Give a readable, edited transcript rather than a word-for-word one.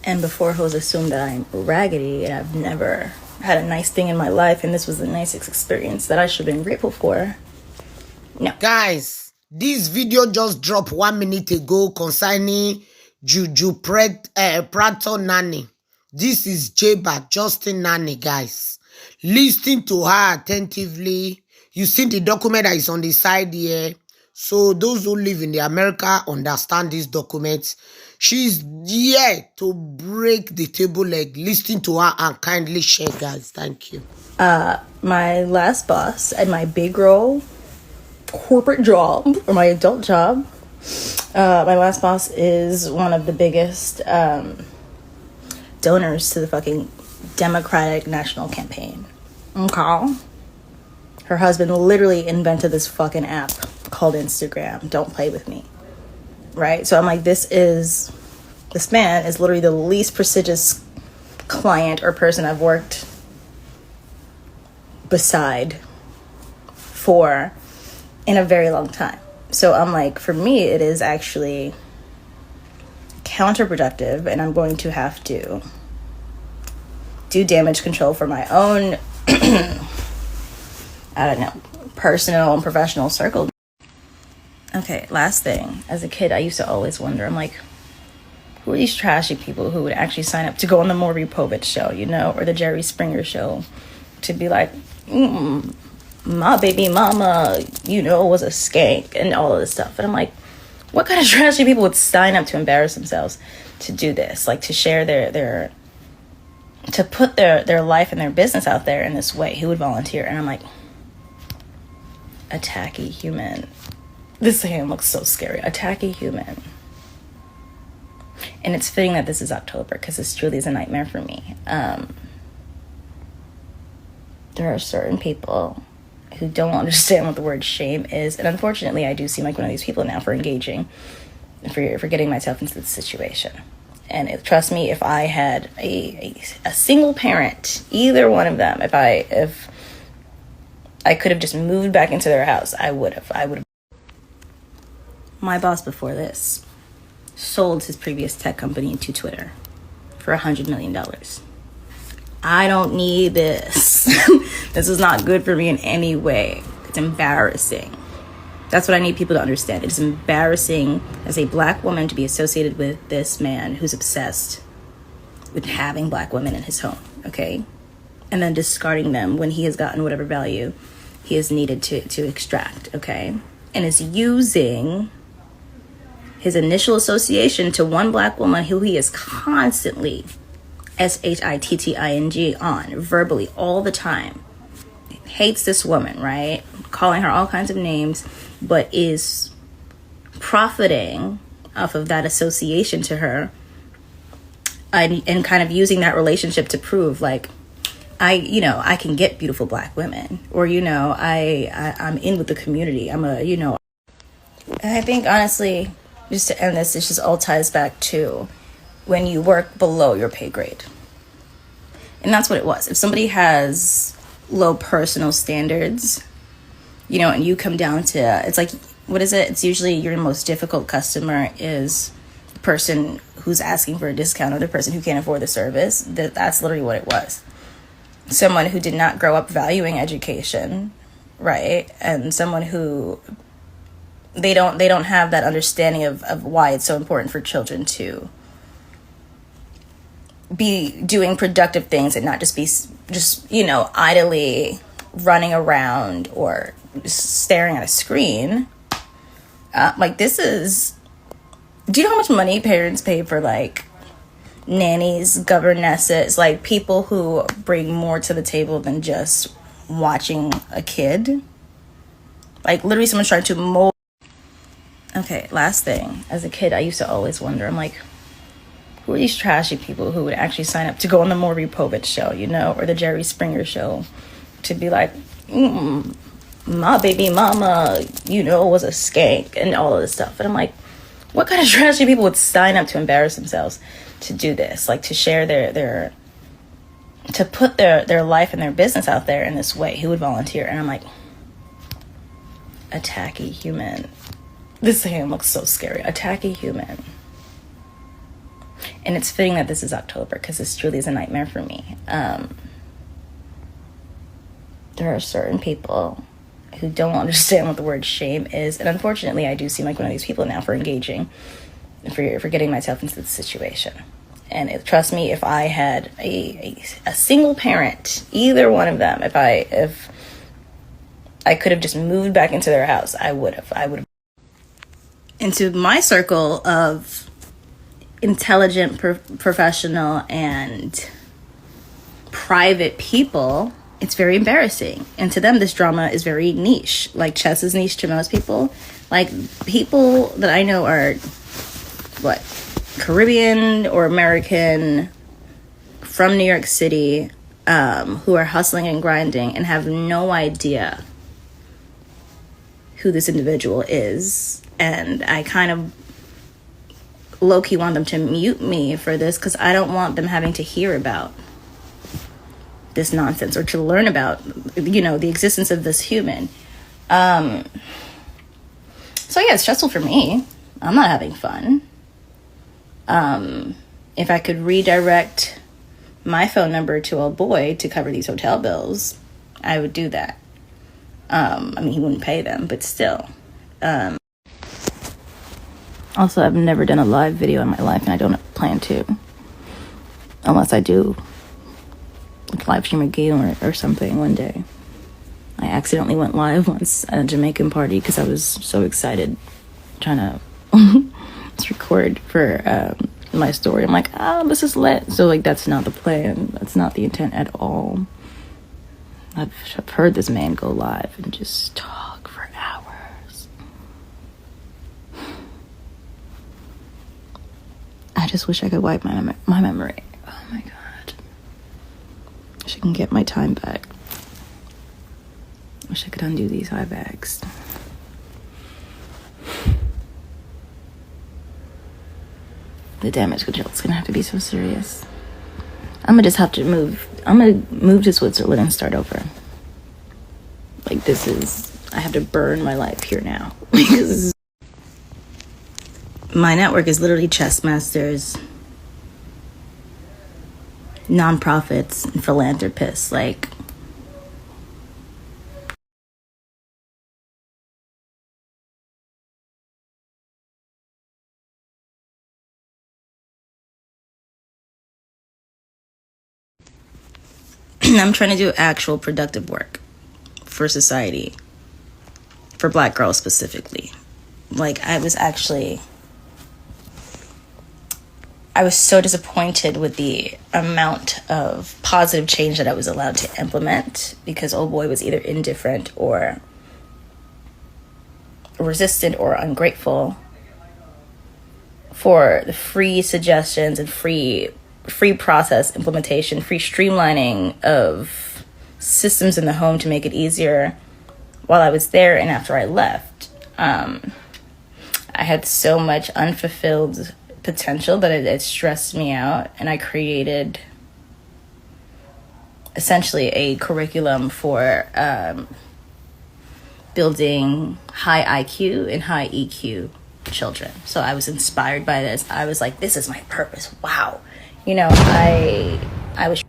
And before hoes assume that I'm raggedy and I've never had a nice thing in my life and this was the nicest experience that I should have been grateful for. No. Guys, this video just dropped 1 minute ago concerning Juju Prato Nanny. This is Jeba Justin Nanny, guys. Listen to her attentively. You see the document that is on the side here. So those who live in the America understand these documents. She's here to break the table leg. Listen to her and kindly share, guys. Thank you. My last boss at my big role corporate job, or my adult job, my last boss is one of the biggest donors to the fucking Democratic National Campaign. Okay. Her husband literally invented this fucking app called Instagram. Don't play with me. Right? So I'm like, this man is literally the least prestigious client or person I've worked beside for in a very long time. So I'm like, for me, it is actually counterproductive, and I'm going to have to do damage control for my own, I don't know, personal and professional circle. Okay, last thing. As a kid, I used to always wonder, I'm like, who are these trashy people who would actually sign up to go on the Maury Povich show, you know, or the Jerry Springer show, to be like, my baby mama, you know, was a skank and all of this stuff. And I'm like, what kind of trashy people would sign up to embarrass themselves to do this? Like, to share their to put their life and their business out there in this way. Who would volunteer? And I'm like, a tacky human. This hand looks so scary. A tacky human. And it's fitting that this is October, because this truly is a nightmare for me. There are certain people who don't understand what the word shame is. And unfortunately, I do seem like one of these people now for engaging, for getting myself into this situation. And trust me, if I had a single parent, either one of them, if I could have just moved back into their house, I would have. My boss before this sold his previous tech company to Twitter for $100 million. I don't need this. This is not good for me in any way. It's embarrassing. That's what I need people to understand. It's embarrassing as a black woman to be associated with this man who's obsessed with having black women in his home, okay? And then discarding them when he has gotten whatever value he has needed to extract, okay? And is using his initial association to one black woman who he is constantly shitting on verbally all the time. Hates this woman, right? Calling her all kinds of names, but is profiting off of that association to her, and kind of using that relationship to prove, like, I can get beautiful black women, or, I'm in with the community. And I think, honestly, just to end this, it just all ties back to when you work below your pay grade. And that's what it was. If somebody has low personal standards, and you come down to, it's like, what is it? It's usually your most difficult customer is the person who's asking for a discount, or the person who can't afford the service. That's literally what it was. Someone who did not grow up valuing education, right? And someone who they don't have that understanding of why it's so important for children to be doing productive things and not just idly running around or staring at a screen. Do you know how much money parents pay for, like, nannies, governesses, like people who bring more to the table than just watching a kid? Like, literally someone's trying to mold. Okay, last thing. As a kid, I used to always wonder, I'm like, who are these trashy people who would actually sign up to go on the Maury Povich show, or the Jerry Springer show, to be like, my baby mama, was a skank and all of this stuff. And I'm like, what kind of trashy people would sign up to embarrass themselves to do this? Like, to share to put their life and their business out there in this way. Who would volunteer? And I'm like, a tacky human. This hand looks so scary. A tacky human. And it's fitting that this is October because this truly is a nightmare for me. There are certain people who don't understand what the word shame is. And unfortunately, I do seem like one of these people now for engaging, for getting myself into this situation. And trust me, if I had a single parent, either one of them, if I could have just moved back into their house, I would have. Into my circle of intelligent, professional, and private people, it's very embarrassing. And to them, this drama is very niche. Like chess is niche to most people. Like people that I know are, Caribbean or American from New York City, who are hustling and grinding and have no idea who this individual is. And I kind of low-key want them to mute me for this because I don't want them having to hear about this nonsense or to learn about, the existence of this human. So yeah, it's stressful for me. I'm not having fun. If I could redirect my phone number to a boy to cover these hotel bills, I would do that. He wouldn't pay them, but still. Also, I've never done a live video in my life, and I don't plan to. Unless I do, like, live stream a game or something one day. I accidentally went live once at a Jamaican party because I was so excited trying to record for my story. I'm like, this is lit. So, like, that's not the plan. That's not the intent at all. I've heard this man go live and just talk for hours. I just wish I could wipe my memory. Oh my god. Wish I can get my time back. Wish I could undo these eye bags. The damage control is gonna have to be so serious. I'm gonna just have to move. I'm gonna move to Switzerland and start over. Like, I have to burn my life here now. Because my network is literally chess masters, nonprofits, and philanthropists. Like, I'm trying to do actual productive work for society, for Black girls specifically. Like, I was so disappointed with the amount of positive change that I was allowed to implement because old boy was either indifferent or resistant or ungrateful for the free suggestions and free process implementation, free streamlining of systems in the home to make it easier while I was there and after I left. I had so much unfulfilled potential that it stressed me out, and I created essentially a curriculum for building high IQ and high EQ children. So I was inspired by this. I was like, this is my purpose. Wow. I was